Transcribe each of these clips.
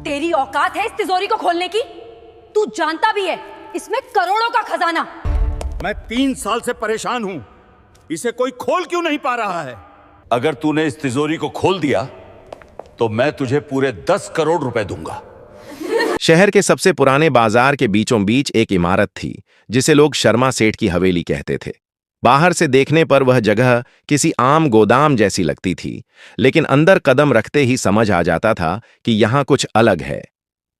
तेरी औकात है इस तिजोरी को खोलने की? तू जानता भी है इसमें करोड़ों का खजाना। मैं 3 साल से परेशान हूं, इसे कोई खोल क्यों नहीं पा रहा है? अगर तूने इस तिजोरी को खोल दिया तो मैं तुझे पूरे 10 करोड़ रुपए दूंगा। शहर के सबसे पुराने बाजार के बीचों बीच एक इमारत थी जिसे लोग शर्मा सेठ की हवेली कहते थे। बाहर से देखने पर वह जगह किसी आम गोदाम जैसी लगती थी, लेकिन अंदर कदम रखते ही समझ आ जाता था कि यहां कुछ अलग है।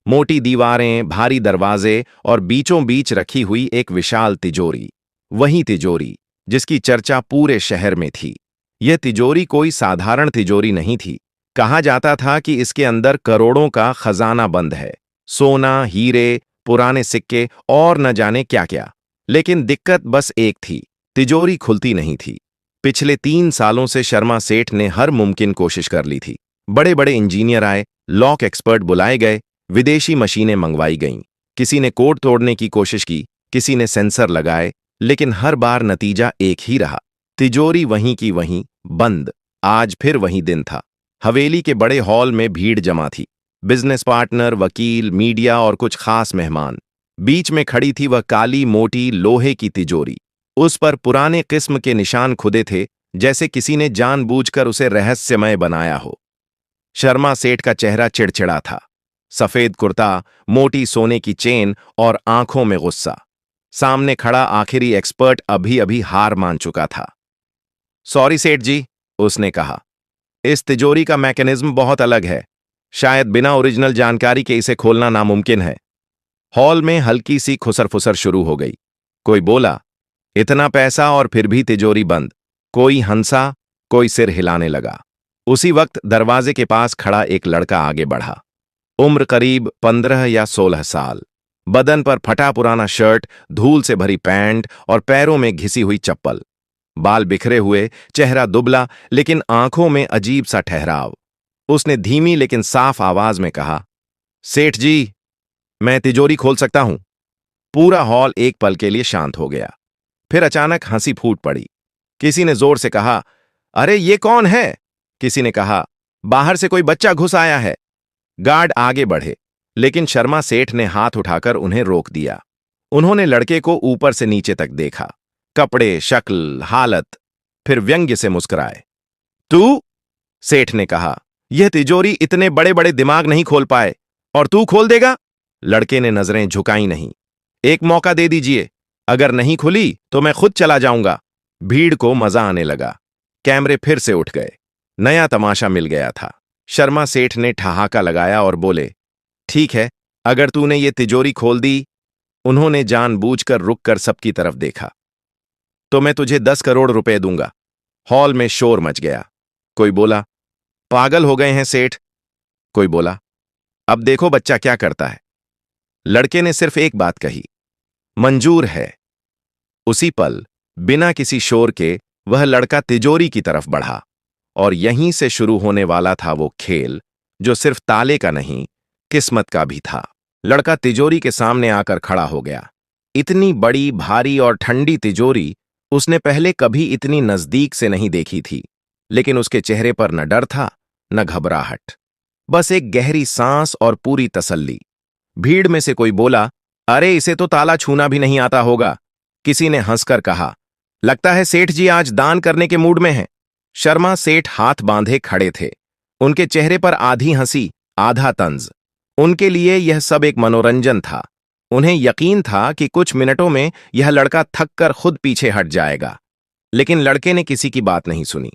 मोटी दीवारें, भारी दरवाजे और बीचों बीच रखी हुई एक विशाल तिजोरी, वही तिजोरी जिसकी चर्चा पूरे शहर में थी। यह तिजोरी कोई साधारण तिजोरी नहीं थी। कहा जाता था कि इसके अंदर करोड़ों का खजाना बंद है, सोना, हीरे, पुराने सिक्के और न जाने क्या क्या। लेकिन दिक्कत बस एक थी, तिजोरी खुलती नहीं थी। पिछले 3 सालों से शर्मा सेठ ने हर मुमकिन कोशिश कर ली थी। बड़े बड़े इंजीनियर आए, लॉक एक्सपर्ट बुलाए गए, विदेशी मशीनें मंगवाई गईं। किसी ने कोड तोड़ने की कोशिश की, किसी ने सेंसर लगाए, लेकिन हर बार नतीजा एक ही रहा, तिजोरी वहीं की वहीं बंद। आज फिर वही दिन था। हवेली के बड़े हॉल में भीड़ जमा थी, बिजनेस पार्टनर, वकील, मीडिया और कुछ खास मेहमान। बीच में खड़ी थी वह काली मोटी लोहे की तिजोरी। उस पर पुराने किस्म के निशान खुदे थे, जैसे किसी ने जानबूझकर उसे रहस्यमय बनाया हो। शर्मा सेठ का चेहरा चिड़चिड़ा था, सफेद कुर्ता, मोटी सोने की चेन और आंखों में गुस्सा। सामने खड़ा आखिरी एक्सपर्ट अभी अभी हार मान चुका था। सॉरी सेठ जी, उसने कहा, इस तिजोरी का मैकेनिज्म बहुत अलग है। शायद बिना ओरिजिनल जानकारी के इसे खोलना नामुमकिन है। हॉल में हल्की सी खुसर-फुसर शुरू हो गई। कोई बोला, इतना पैसा और फिर भी तिजोरी बंद। कोई हंसा, कोई सिर हिलाने लगा। उसी वक्त दरवाजे के पास खड़ा एक लड़का आगे बढ़ा। उम्र करीब 15 या 16 साल। बदन पर फटा पुराना शर्ट, धूल से भरी पैंट और पैरों में घिसी हुई चप्पल। बाल बिखरे हुए, चेहरा दुबला, लेकिन आंखों में अजीब सा ठहराव। उसने धीमी लेकिन साफ आवाज में कहा, सेठ जी, मैं तिजोरी खोल सकता हूं। पूरा हॉल एक पल के लिए शांत हो गया। फिर अचानक हंसी फूट पड़ी। किसी ने जोर से कहा, अरे ये कौन है? किसी ने कहा, बाहर से कोई बच्चा घुस आया है। गार्ड आगे बढ़े, लेकिन शर्मा सेठ ने हाथ उठाकर उन्हें रोक दिया। उन्होंने लड़के को ऊपर से नीचे तक देखा, कपड़े, शक्ल, हालत, फिर व्यंग्य से मुस्कुराए। तू? सेठ ने कहा, यह तिजोरी इतने बड़े बड़े दिमाग नहीं खोल पाए, और तू खोल देगा? लड़के ने नजरें झुकाई नहीं। एक मौका दे दीजिए, अगर नहीं खुली तो मैं खुद चला जाऊंगा। भीड़ को मजा आने लगा। कैमरे फिर से उठ गए। नया तमाशा मिल गया था। शर्मा सेठ ने ठहाका लगाया और बोले, ठीक है, अगर तूने ये तिजोरी खोल दी। उन्होंने जानबूझकर रुककर सबकी तरफ देखा। तो मैं तुझे 10 करोड़ रुपए दूंगा। हॉल में शोर मच गया। कोई बोला, पागल हो गए हैं सेठ। कोई बोला, अब देखो बच्चा क्या करता है। लड़के ने सिर्फ एक बात कही, मंजूर है। उसी पल, बिना किसी शोर के, वह लड़का तिजोरी की तरफ बढ़ा, और यहीं से शुरू होने वाला था वो खेल जो सिर्फ ताले का नहीं, किस्मत का भी था। लड़का तिजोरी के सामने आकर खड़ा हो गया। इतनी बड़ी, भारी और ठंडी तिजोरी उसने पहले कभी इतनी नजदीक से नहीं देखी थी, लेकिन उसके चेहरे पर न डर था, न घबराहट, बस एक गहरी सांस और पूरी तसल्ली। भीड़ में से कोई बोला, अरे इसे तो ताला छूना भी नहीं आता होगा। किसी ने हंसकर कहा, लगता है सेठ जी आज दान करने के मूड में हैं। शर्मा सेठ हाथ बांधे खड़े थे। उनके चेहरे पर आधी हंसी, आधा तंज। उनके लिए यह सब एक मनोरंजन था। उन्हें यकीन था कि कुछ मिनटों में यह लड़का थककर खुद पीछे हट जाएगा। लेकिन लड़के ने किसी की बात नहीं सुनी।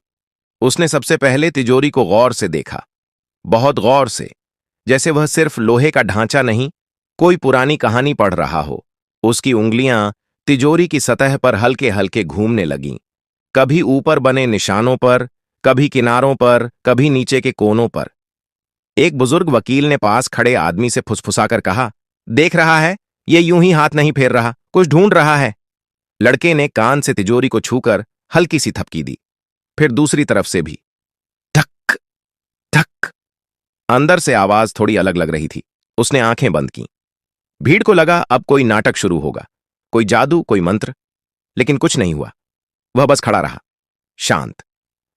उसने सबसे पहले तिजोरी को गौर से देखा, बहुत गौर से, जैसे वह सिर्फ लोहे का ढांचा नहीं, कोई पुरानी कहानी पढ़ रहा हो। उसकी उंगलियां तिजोरी की सतह पर हल्के हल्के घूमने लगीं, कभी ऊपर बने निशानों पर, कभी किनारों पर, कभी नीचे के कोनों पर। एक बुजुर्ग वकील ने पास खड़े आदमी से फुसफुसाकर कहा, देख रहा है, ये यूं ही हाथ नहीं फेर रहा, कुछ ढूंढ रहा है। लड़के ने कान से तिजोरी को छूकर हल्की सी थपकी दी, फिर दूसरी तरफ से भी, धक धक। अंदर से आवाज थोड़ी अलग लग रही थी। उसने आंखें बंद की। भीड़ को लगा अब कोई नाटक शुरू होगा, कोई जादू, कोई मंत्र, लेकिन कुछ नहीं हुआ। वह बस खड़ा रहा, शांत,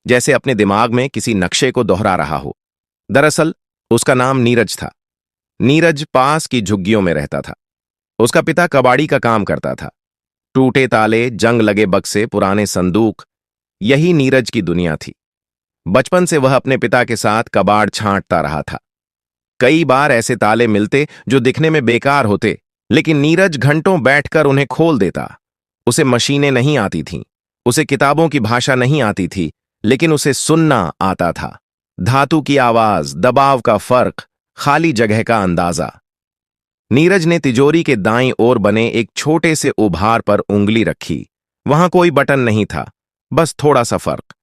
जैसे अपने दिमाग में किसी नक्शे को दोहरा रहा हो। दरअसल उसका नाम नीरज था। नीरज पास की झुग्गियों में रहता था। उसका पिता कबाड़ी का काम करता था। टूटे ताले, जंग लगे बक्से, पुराने संदूक, यही नीरज की दुनिया थी। बचपन से वह अपने पिता के साथ कबाड़ छांटता रहा था। कई बार ऐसे ताले मिलते जो दिखने में बेकार होते, लेकिन नीरज घंटों बैठकर उन्हें खोल देता। उसे मशीनें नहीं आती थीं, उसे किताबों की भाषा नहीं आती थी, लेकिन उसे सुनना आता था। धातु की आवाज, दबाव का फर्क, खाली जगह का अंदाजा। नीरज ने तिजोरी के दाईं ओर बने एक छोटे से उभार पर उंगली रखी। वहां कोई बटन नहीं था, बस थोड़ा सा फर्क।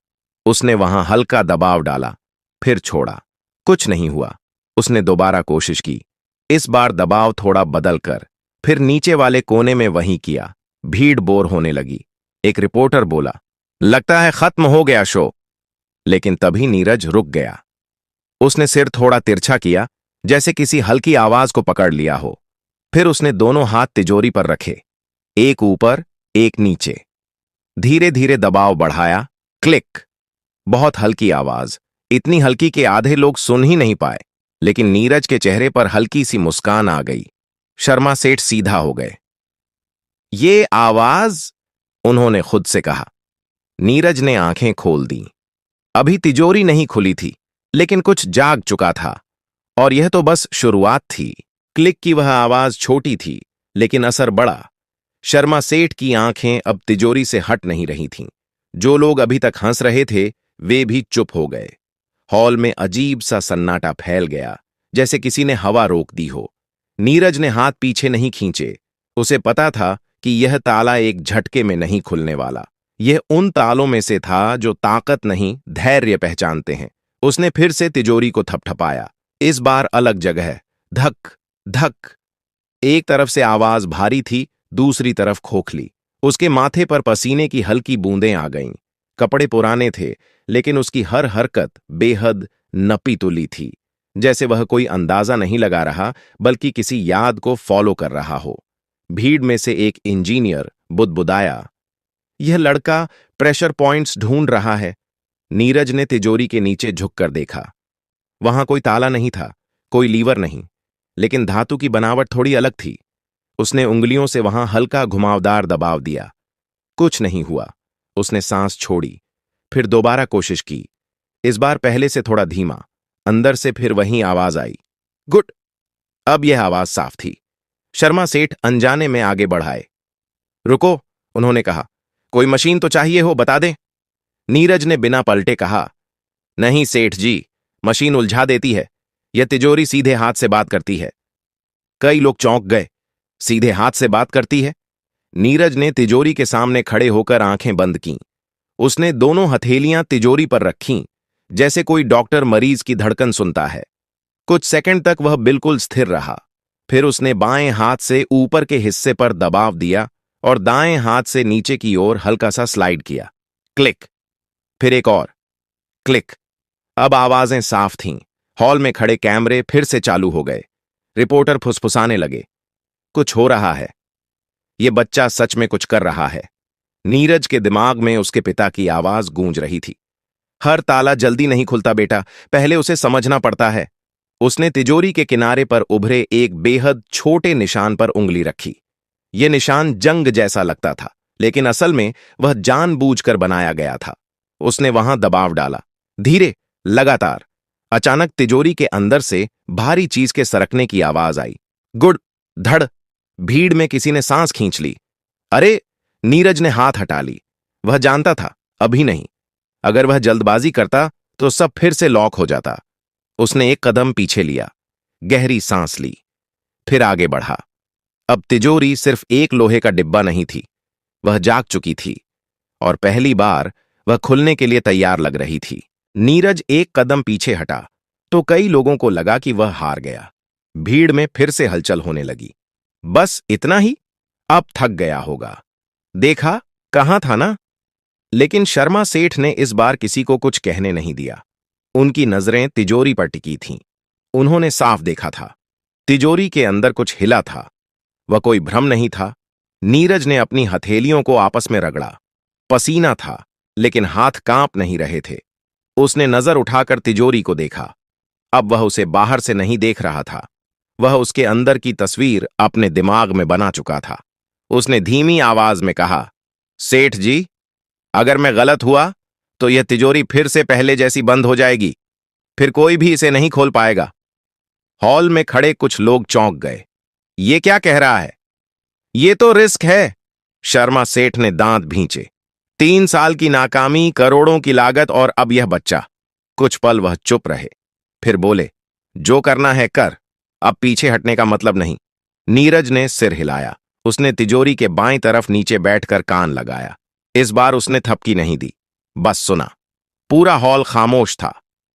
उसने वहां हल्का दबाव डाला, फिर छोड़ा। कुछ नहीं हुआ। उसने दोबारा कोशिश की, इस बार दबाव थोड़ा बदल कर, फिर नीचे वाले कोने में वहीं किया। भीड़ बोर होने लगी। एक रिपोर्टर बोला, लगता है खत्म हो गया शो। लेकिन तभी नीरज रुक गया। उसने सिर थोड़ा तिरछा किया, जैसे किसी हल्की आवाज को पकड़ लिया हो। फिर उसने दोनों हाथ तिजोरी पर रखे, एक ऊपर एक नीचे। धीरे धीरे दबाव बढ़ाया। क्लिक। बहुत हल्की आवाज, इतनी हल्की कि आधे लोग सुन ही नहीं पाए। लेकिन नीरज के चेहरे पर हल्की सी मुस्कान आ गई। शर्मा सेठ सीधा हो गए। ये आवाज, उन्होंने खुद से कहा। नीरज ने आंखें खोल दी। अभी तिजोरी नहीं खुली थी, लेकिन कुछ जाग चुका था। और यह तो बस शुरुआत थी। क्लिक की वह आवाज छोटी थी, लेकिन असर बड़ा। शर्मा सेठ की आंखें अब तिजोरी से हट नहीं रही थीं। जो लोग अभी तक हंस रहे थे, वे भी चुप हो गए। हॉल में अजीब सा सन्नाटा फैल गया, जैसे किसी ने हवा रोक दी हो। नीरज ने हाथ पीछे नहीं खींचे। उसे पता था कि यह ताला एक झटके में नहीं खुलने वाला। यह उन तालों में से था जो ताकत नहीं, धैर्य पहचानते हैं। उसने फिर से तिजोरी को थपथपाया। इस बार अलग जगह। धक धक। एक तरफ से आवाज भारी थी, दूसरी तरफ खोखली। उसके माथे पर पसीने की हल्की बूंदें आ गईं। कपड़े पुराने थे, लेकिन उसकी हर हरकत बेहद नपी तुली थी, जैसे वह कोई अंदाजा नहीं लगा रहा, बल्कि किसी याद को फॉलो कर रहा हो। भीड़ में से एक इंजीनियर बुदबुदाया, यह लड़का प्रेशर पॉइंट्स ढूंढ रहा है। नीरज ने तिजोरी के नीचे झुककर देखा। वहां कोई ताला नहीं था, कोई लीवर नहीं, लेकिन धातु की बनावट थोड़ी अलग थी। उसने उंगलियों से वहां हल्का घुमावदार दबाव दिया। कुछ नहीं हुआ। उसने सांस छोड़ी, फिर दोबारा कोशिश की। इस बार पहले से थोड़ा धीमा। अंदर से फिर वही आवाज आई, गुड। अब यह आवाज साफ थी। शर्मा सेठ अनजाने में आगे बढ़ाए। रुको, उन्होंने कहा, कोई मशीन तो चाहिए हो, बता दें। नीरज ने बिना पलटे कहा, नहीं सेठ जी, मशीन उलझा देती है। यह तिजोरी सीधे हाथ से बात करती है। कई लोग चौंक गए। सीधे हाथ से बात करती है? नीरज ने तिजोरी के सामने खड़े होकर आंखें बंद कीं। उसने दोनों हथेलियां तिजोरी पर रखीं, जैसे कोई डॉक्टर मरीज की धड़कन सुनता है। कुछ सेकंड तक वह बिल्कुल स्थिर रहा। फिर उसने बाएं हाथ से ऊपर के हिस्से पर दबाव दिया और दाएं हाथ से नीचे की ओर हल्का सा स्लाइड किया। क्लिक। फिर एक और क्लिक। अब आवाजें साफ थीं। हॉल में खड़े कैमरे फिर से चालू हो गए। रिपोर्टर फुसफुसाने लगे, कुछ हो रहा है। यह बच्चा सच में कुछ कर रहा है। नीरज के दिमाग में उसके पिता की आवाज गूंज रही थी, हर ताला जल्दी नहीं खुलता बेटा, पहले उसे समझना पड़ता है। उसने तिजोरी के किनारे पर उभरे एक बेहद छोटे निशान पर उंगली रखी। यह निशान जंग जैसा लगता था, लेकिन असल में वह जानबूझकर बनाया गया था। उसने वहां दबाव डाला, धीरे, लगातार। अचानक तिजोरी के अंदर से भारी चीज के सरकने की आवाज आई। गुड। धड़। भीड़ में किसी ने सांस खींच ली। अरे! नीरज ने हाथ हटा ली। वह जानता था, अभी नहीं। अगर वह जल्दबाजी करता तो सब फिर से लॉक हो जाता। उसने एक कदम पीछे लिया, गहरी सांस ली, फिर आगे बढ़ा। अब तिजोरी सिर्फ एक लोहे का डिब्बा नहीं थी, वह जाग चुकी थी और पहली बार वह खुलने के लिए तैयार लग रही थी। नीरज एक कदम पीछे हटा तो कई लोगों को लगा कि वह हार गया। भीड़ में फिर से हलचल होने लगी। बस इतना ही? अब थक गया होगा। देखा, कहां था ना? लेकिन शर्मा सेठ ने इस बार किसी को कुछ कहने नहीं दिया। उनकी नजरें तिजोरी पर टिकी थीं। उन्होंने साफ देखा था, तिजोरी के अंदर कुछ हिला था। वह कोई भ्रम नहीं था। नीरज ने अपनी हथेलियों को आपस में रगड़ा। पसीना था, लेकिन हाथ कांप नहीं रहे थे। उसने नजर उठाकर तिजोरी को देखा। अब वह उसे बाहर से नहीं देख रहा था, वह उसके अंदर की तस्वीर अपने दिमाग में बना चुका था। उसने धीमी आवाज में कहा, सेठ जी, अगर मैं गलत हुआ तो यह तिजोरी फिर से पहले जैसी बंद हो जाएगी, फिर कोई भी इसे नहीं खोल पाएगा। हॉल में खड़े कुछ लोग चौंक गए। ये क्या कह रहा है? ये तो रिस्क है। शर्मा सेठ ने दांत भींचे। 3 साल की नाकामी, करोड़ों की लागत और अब यह बच्चा। कुछ पल वह चुप रहे, फिर बोले, जो करना है कर, अब पीछे हटने का मतलब नहीं। नीरज ने सिर हिलाया। उसने तिजोरी के बाईं तरफ नीचे बैठकर कान लगाया। इस बार उसने थपकी नहीं दी, बस सुना। पूरा हॉल खामोश था,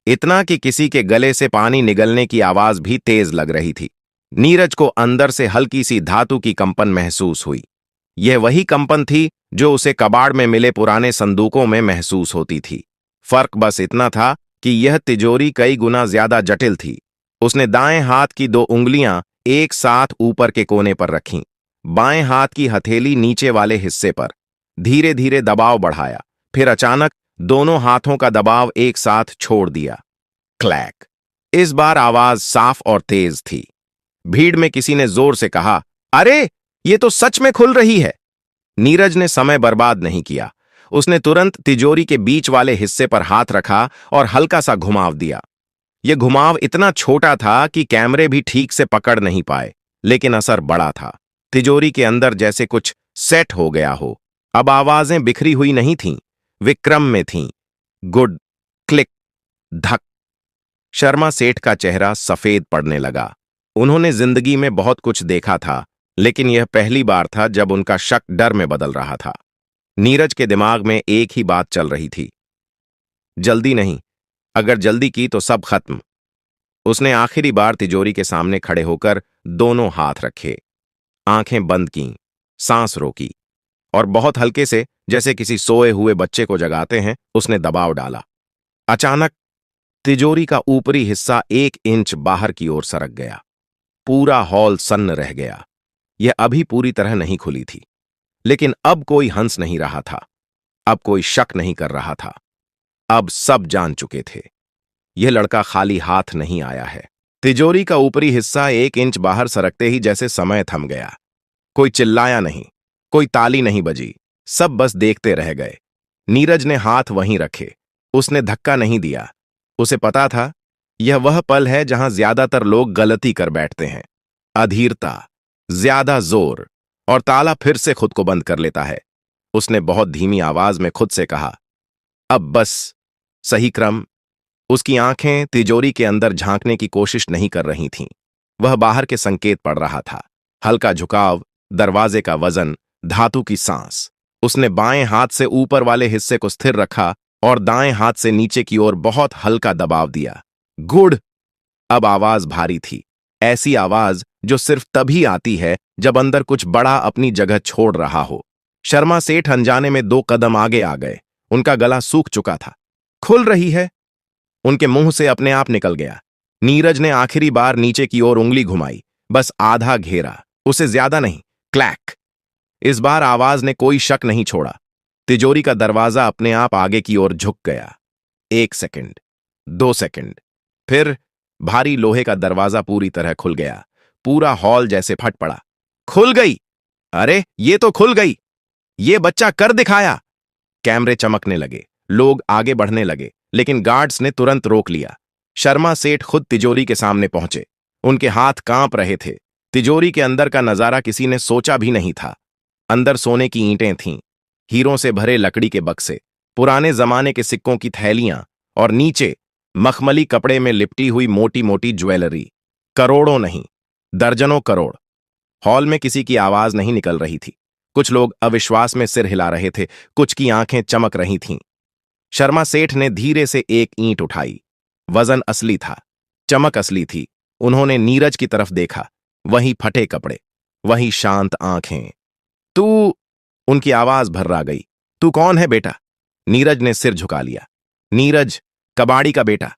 इतना कि किसी के गले से पानी निगलने की आवाज भी तेज लग रही थी। नीरज को अंदर से हल्की सी धातु की कंपन महसूस हुई। यह वही कंपन थी जो उसे कबाड़ में मिले पुराने संदूकों में महसूस होती थी। फर्क बस इतना था कि यह तिजोरी कई गुना ज्यादा जटिल थी। उसने दाएं हाथ की 2 उंगलियां एक साथ ऊपर के कोने पर रखीं, बाएं हाथ की हथेली नीचे वाले हिस्से पर। धीरे धीरे दबाव बढ़ाया, फिर अचानक दोनों हाथों का दबाव एक साथ छोड़ दिया। क्लैक। इस बार आवाज साफ और तेज थी। भीड़ में किसी ने जोर से कहा, अरे ये तो सच में खुल रही है। नीरज ने समय बर्बाद नहीं किया। उसने तुरंत तिजोरी के बीच वाले हिस्से पर हाथ रखा और हल्का सा घुमाव दिया। यह घुमाव इतना छोटा था कि कैमरे भी ठीक से पकड़ नहीं पाए, लेकिन असर बड़ा था। तिजोरी के अंदर जैसे कुछ सेट हो गया हो। अब आवाजें बिखरी हुई नहीं थीं, वे क्रम में थीं। गुड, क्लिक, धक। शर्मा सेठ का चेहरा सफेद पड़ने लगा। उन्होंने जिंदगी में बहुत कुछ देखा था, लेकिन यह पहली बार था जब उनका शक डर में बदल रहा था। नीरज के दिमाग में एक ही बात चल रही थी, जल्दी नहीं, अगर जल्दी की तो सब खत्म। उसने आखिरी बार तिजोरी के सामने खड़े होकर दोनों हाथ रखे, आंखें बंद कीं, सांस रोकी और बहुत हल्के से, जैसे किसी सोए हुए बच्चे को जगाते हैं, उसने दबाव डाला। अचानक तिजोरी का ऊपरी हिस्सा 1 इंच बाहर की ओर सरक गया। पूरा हॉल सन्न रह गया। यह अभी पूरी तरह नहीं खुली थी, लेकिन अब कोई हंस नहीं रहा था, अब कोई शक नहीं कर रहा था। अब सब जान चुके थे, यह लड़का खाली हाथ नहीं आया है। तिजोरी का ऊपरी हिस्सा 1 इंच बाहर सरकते ही जैसे समय थम गया। कोई चिल्लाया नहीं, कोई ताली नहीं बजी, सब बस देखते रह गए। नीरज ने हाथ वहीं रखे, उसने धक्का नहीं दिया। उसे पता था यह वह पल है जहां ज्यादातर लोग गलती कर बैठते हैं। अधीरता, ज्यादा जोर, और ताला फिर से खुद को बंद कर लेता है। उसने बहुत धीमी आवाज में खुद से कहा, अब बस, सही क्रम। उसकी आंखें तिजोरी के अंदर झांकने की कोशिश नहीं कर रही थीं। वह बाहर के संकेत पढ़ रहा था, हल्का झुकाव, दरवाजे का वजन, धातु की सांस। उसने बाएं हाथ से ऊपर वाले हिस्से को स्थिर रखा और दाएं हाथ से नीचे की ओर बहुत हल्का दबाव दिया। गुड। अब आवाज भारी थी, ऐसी आवाज जो सिर्फ तभी आती है जब अंदर कुछ बड़ा अपनी जगह छोड़ रहा हो। शर्मा सेठ अनजाने में 2 कदम आगे आ गए। उनका गला सूख चुका था। खुल रही है, उनके मुंह से अपने आप निकल गया। नीरज ने आखिरी बार नीचे की ओर उंगली घुमाई, बस आधा घेरा, उसे ज्यादा नहीं। क्लैक। इस बार आवाज ने कोई शक नहीं छोड़ा। तिजोरी का दरवाजा अपने आप आगे की ओर झुक गया। 1 सेकंड, 2 सेकंड, फिर भारी लोहे का दरवाजा पूरी तरह खुल गया। पूरा हॉल जैसे फट पड़ा। खुल गई! अरे ये तो खुल गई! ये बच्चा कर दिखाया! कैमरे चमकने लगे, लोग आगे बढ़ने लगे, लेकिन गार्ड्स ने तुरंत रोक लिया। शर्मा सेठ खुद तिजोरी के सामने पहुंचे। उनके हाथ कांप रहे थे। तिजोरी के अंदर का नजारा किसी ने सोचा भी नहीं था। अंदर सोने की ईंटें थीं, हीरों से भरे लकड़ी के बक्से, पुराने जमाने के सिक्कों की थैलियां, और नीचे मखमली कपड़े में लिपटी हुई मोटी मोटी ज्वेलरी। करोड़ों नहीं, दर्जनों करोड़। हॉल में किसी की आवाज नहीं निकल रही थी। कुछ लोग अविश्वास में सिर हिला रहे थे, कुछ की आंखें चमक रही थीं। शर्मा सेठ ने धीरे से एक ईंट उठाई। वजन असली था, चमक असली थी। उन्होंने नीरज की तरफ देखा, वही फटे कपड़े, वही शांत आंखें। तू, उनकी आवाज भर्रा गई। तू कौन है बेटा? नीरज ने सिर झुका लिया। नीरज, कबाड़ी का बेटा।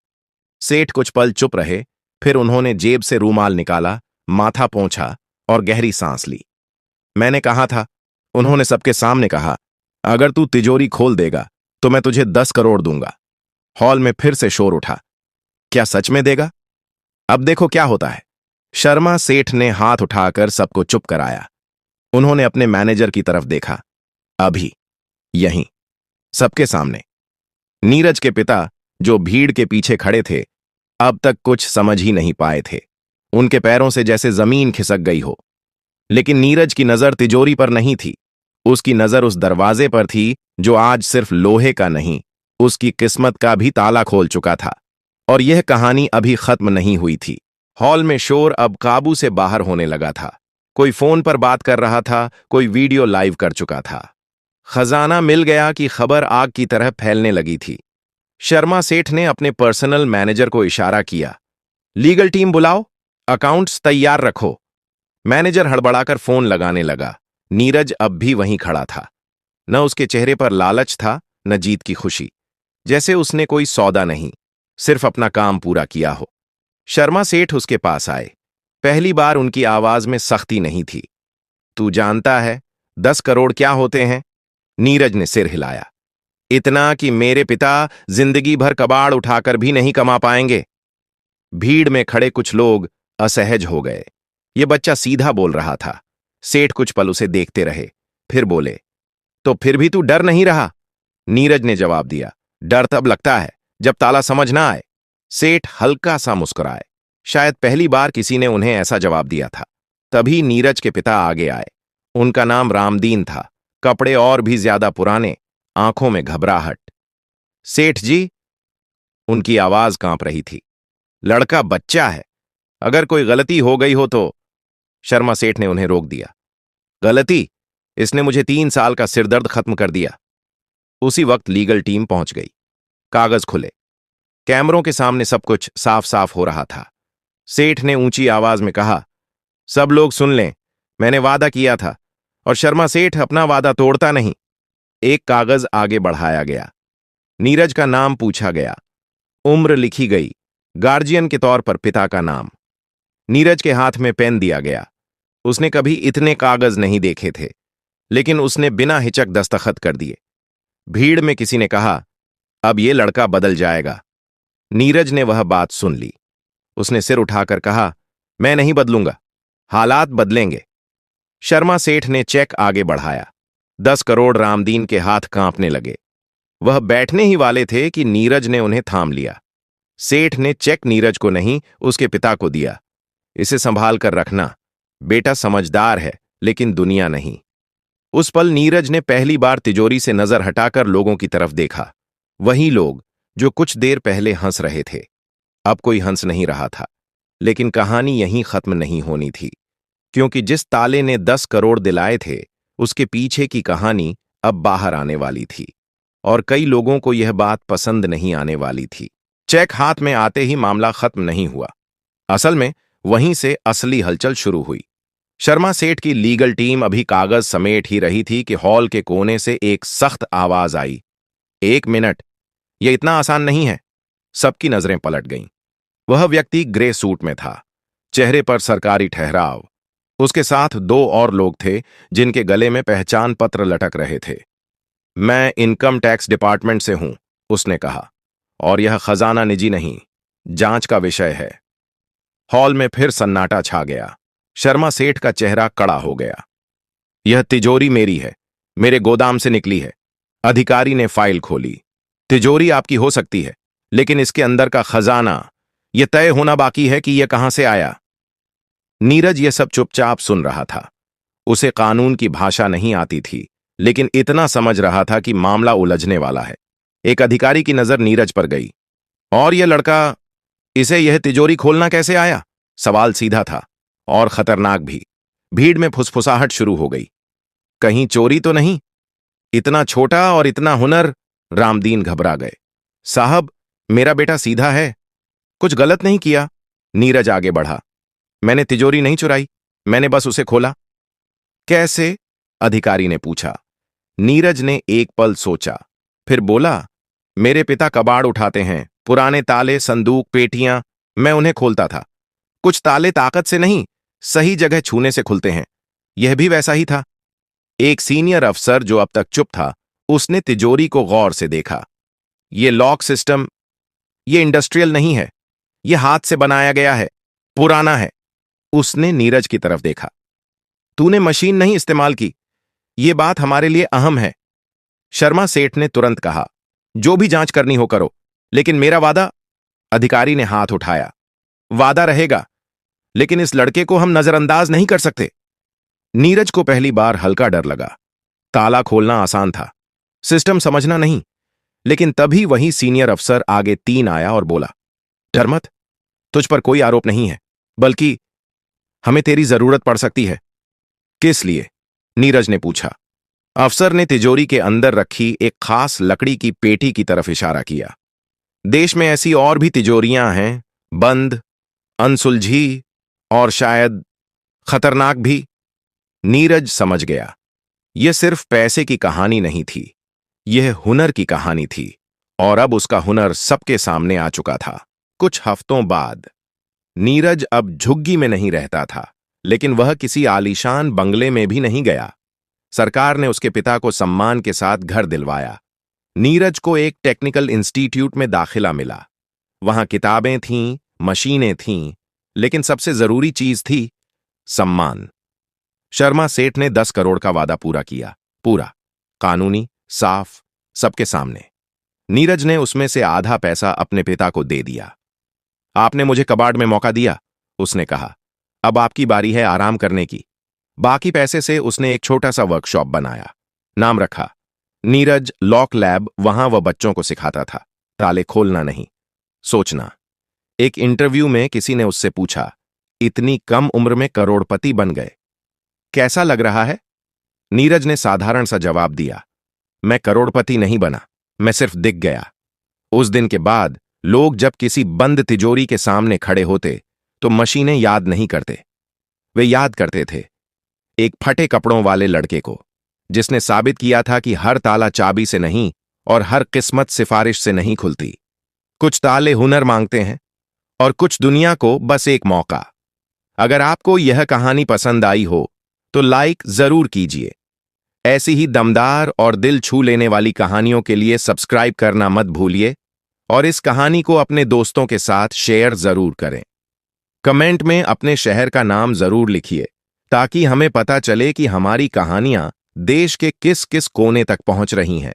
सेठ कुछ पल चुप रहे, फिर उन्होंने जेब से रूमाल निकाला, माथा पोंछा और गहरी सांस ली। मैंने कहा था, उन्होंने सबके सामने कहा, अगर तू तिजोरी खोल देगा तो मैं तुझे 10 करोड़ दूंगा। हॉल में फिर से शोर उठा। क्या सच में देगा? अब देखो क्या होता है। शर्मा सेठ ने हाथ उठाकर सबको चुप कराया। उन्होंने अपने मैनेजर की तरफ देखा। अभी यहीं सबके सामने नीरज के पिता, जो भीड़ के पीछे खड़े थे, अब तक कुछ समझ ही नहीं पाए थे। उनके पैरों से जैसे जमीन खिसक गई हो। लेकिन नीरज की नजर तिजोरी पर नहीं थी। उसकी नजर उस दरवाजे पर थी जो आज सिर्फ लोहे का नहीं, उसकी किस्मत का भी ताला खोल चुका था। और यह कहानी अभी खत्म नहीं हुई थी। हॉल में शोर अब काबू से बाहर होने लगा था। कोई फोन पर बात कर रहा था, कोई वीडियो लाइव कर चुका था। खजाना मिल गया कि खबर आग की तरह फैलने लगी थी। शर्मा सेठ ने अपने पर्सनल मैनेजर को इशारा किया, लीगल टीम बुलाओ, अकाउंट्स तैयार रखो। मैनेजर हड़बड़ाकर फोन लगाने लगा। नीरज अब भी वहीं खड़ा था। न उसके चेहरे पर लालच था, न जीत की खुशी, जैसे उसने कोई सौदा नहीं, सिर्फ अपना काम पूरा किया हो। शर्मा सेठ उसके पास आए। पहली बार उनकी आवाज में सख्ती नहीं थी। तू जानता है 10 करोड़ क्या होते हैं? नीरज ने सिर हिलाया। इतना कि मेरे पिता जिंदगी भर कबाड़ उठाकर भी नहीं कमा पाएंगे। भीड़ में खड़े कुछ लोग असहज हो गए। ये बच्चा सीधा बोल रहा था। सेठ कुछ पल उसे देखते रहे, फिर बोले, तो फिर भी तू डर नहीं रहा? नीरज ने जवाब दिया, डर तब लगता है जब ताला समझ ना आए। सेठ हल्का सा मुस्कुराए। शायद पहली बार किसी ने उन्हें ऐसा जवाब दिया था। तभी नीरज के पिता आगे आए। उनका नाम रामदीन था, कपड़े और भी ज्यादा पुराने, आंखों में घबराहट। सेठ जी, उनकी आवाज कांप रही थी। लड़का बच्चा है, अगर कोई गलती हो गई हो तो। शर्मा सेठ ने उन्हें रोक दिया। गलती? इसने मुझे 3 साल का सिरदर्द खत्म कर दिया। उसी वक्त लीगल टीम पहुंच गई। कागज खुले। कैमरों के सामने सब कुछ साफ साफ हो रहा था। सेठ ने ऊंची आवाज में कहा, सब लोग सुन लें, मैंने वादा किया था और शर्मा सेठ अपना वादा तोड़ता नहीं। एक कागज आगे बढ़ाया गया। नीरज का नाम पूछा गया, उम्र लिखी गई, गार्जियन के तौर पर पिता का नाम। नीरज के हाथ में पेन दिया गया। उसने कभी इतने कागज नहीं देखे थे, लेकिन उसने बिना हिचक दस्तखत कर दिए। भीड़ में किसी ने कहा, अब ये लड़का बदल जाएगा। नीरज ने वह बात सुन ली। उसने सिर उठाकर कहा, मैं नहीं बदलूंगा, हालात बदलेंगे। शर्मा सेठ ने चेक आगे बढ़ाया। 10 करोड़। रामदीन के हाथ कांपने लगे। वह बैठने ही वाले थे कि नीरज ने उन्हें थाम लिया। सेठ ने चेक नीरज को नहीं, उसके पिता को दिया। इसे संभाल कर रखना, बेटा समझदार है लेकिन दुनिया नहीं। उस पल नीरज ने पहली बार तिजोरी से नजर हटाकर लोगों की तरफ देखा। वही लोग जो कुछ देर पहले हंस रहे थे, अब कोई हंस नहीं रहा था। लेकिन कहानी यहीं खत्म नहीं होनी थी, क्योंकि जिस ताले ने 10 करोड़ दिलाए थे, उसके पीछे की कहानी अब बाहर आने वाली थी। और कई लोगों को यह बात पसंद नहीं आने वाली थी। चेक हाथ में आते ही मामला खत्म नहीं हुआ। असल में वहीं से असली हलचल शुरू हुई। शर्मा सेठ की लीगल टीम अभी कागज समेट ही रही थी कि हॉल के कोने से एक सख्त आवाज आई, 1 मिनट, यह इतना आसान नहीं है। सबकी नजरें पलट गईं। वह व्यक्ति ग्रे सूट में था, चेहरे पर सरकारी ठहराव। उसके साथ 2 और लोग थे जिनके गले में पहचान पत्र लटक रहे थे। मैं इनकम टैक्स डिपार्टमेंट से हूं, उसने कहा, और यह खजाना निजी नहीं, जांच का विषय है। हॉल में फिर सन्नाटा छा गया। शर्मा सेठ का चेहरा कड़ा हो गया। यह तिजोरी मेरी है, मेरे गोदाम से निकली है। अधिकारी ने फाइल खोली। तिजोरी आपकी हो सकती है, लेकिन इसके अंदर का खजाना, यह तय होना बाकी है कि यह कहां से आया। नीरज यह सब चुपचाप सुन रहा था। उसे कानून की भाषा नहीं आती थी, लेकिन इतना समझ रहा था कि मामला उलझने वाला है। एक अधिकारी की नजर नीरज पर गई। और यह लड़का, इसे यह तिजोरी खोलना कैसे आया? सवाल सीधा था और खतरनाक भी। भीड़ में फुसफुसाहट शुरू हो गई। कहीं चोरी तो नहीं? इतना छोटा और इतना हुनर? रामदीन घबरा गए। साहब, मेरा बेटा सीधा है, कुछ गलत नहीं किया। नीरज आगे बढ़ा। मैंने तिजोरी नहीं चुराई, मैंने बस उसे खोला। कैसे? अधिकारी ने पूछा। नीरज ने एक पल सोचा, फिर बोला, मेरे पिता कबाड़ उठाते हैं, पुराने ताले, संदूक, पेटियां, मैं उन्हें खोलता था। कुछ ताले ताकत से नहीं, सही जगह छूने से खुलते हैं। यह भी वैसा ही था। एक सीनियर अफसर जो अब तक चुप था, उसने तिजोरी को गौर से देखा। यह लॉक सिस्टम, यह इंडस्ट्रियल नहीं है, यह हाथ से बनाया गया है, पुराना है। उसने नीरज की तरफ देखा। तूने मशीन नहीं इस्तेमाल की, यह बात हमारे लिए अहम है। शर्मा सेठ ने तुरंत कहा, जो भी जांच करनी हो करो, लेकिन मेरा वादा। अधिकारी ने हाथ उठाया। वादा रहेगा, लेकिन इस लड़के को हम नजरअंदाज नहीं कर सकते। नीरज को पहली बार हल्का डर लगा। ताला खोलना आसान था, सिस्टम समझना नहीं। लेकिन तभी वही सीनियर अफसर आगे 3 आया और बोला, डर मत, तुझ पर कोई आरोप नहीं है, बल्कि हमें तेरी जरूरत पड़ सकती है। किस लिए? नीरज ने पूछा। अफसर ने तिजोरी के अंदर रखी एक खास लकड़ी की पेटी की तरफ इशारा किया। देश में ऐसी और भी तिजोरियां हैं, बंद, अनसुलझी और शायद खतरनाक भी। नीरज समझ गया, यह सिर्फ पैसे की कहानी नहीं थी, यह हुनर की कहानी थी, और अब उसका हुनर सबके सामने आ चुका था। कुछ हफ्तों बाद नीरज अब झुग्गी में नहीं रहता था, लेकिन वह किसी आलीशान बंगले में भी नहीं गया। सरकार ने उसके पिता को सम्मान के साथ घर दिलवाया। नीरज को एक टेक्निकल इंस्टीट्यूट में दाखिला मिला। वहां किताबें थीं, मशीनें थीं, लेकिन सबसे जरूरी चीज थी सम्मान। शर्मा सेठ ने 10 करोड़ का वादा पूरा किया, पूरा, कानूनी, साफ, सबके सामने। नीरज ने उसमें से आधा पैसा अपने पिता को दे दिया। आपने मुझे कबाड़ में मौका दिया, उसने कहा, अब आपकी बारी है आराम करने की। बाकी पैसे से उसने एक छोटा सा वर्कशॉप बनाया, नाम रखा नीरज लॉक लैब। वहां वह बच्चों को सिखाता था, ताले खोलना नहीं, सोचना। एक इंटरव्यू में किसी ने उससे पूछा, इतनी कम उम्र में करोड़पति बन गए, कैसा लग रहा है? नीरज ने साधारण सा जवाब दिया, मैं करोड़पति नहीं बना, मैं सिर्फ दिख गया। उस दिन के बाद लोग जब किसी बंद तिजोरी के सामने खड़े होते तो मशीनें याद नहीं करते, वे याद करते थे एक फटे कपड़ों वाले लड़के को, जिसने साबित किया था कि हर ताला चाबी से नहीं और हर किस्मत सिफारिश से नहीं खुलती। कुछ ताले हुनर मांगते हैं और कुछ दुनिया को बस एक मौका। अगर आपको यह कहानी पसंद आई हो तो लाइक जरूर कीजिए। ऐसी ही दमदार और दिल छू लेने वाली कहानियों के लिए सब्सक्राइब करना मत भूलिए और इस कहानी को अपने दोस्तों के साथ शेयर जरूर करें। कमेंट में अपने शहर का नाम जरूर लिखिए ताकि हमें पता चले कि हमारी कहानियां देश के किस किस कोने तक पहुंच रही हैं।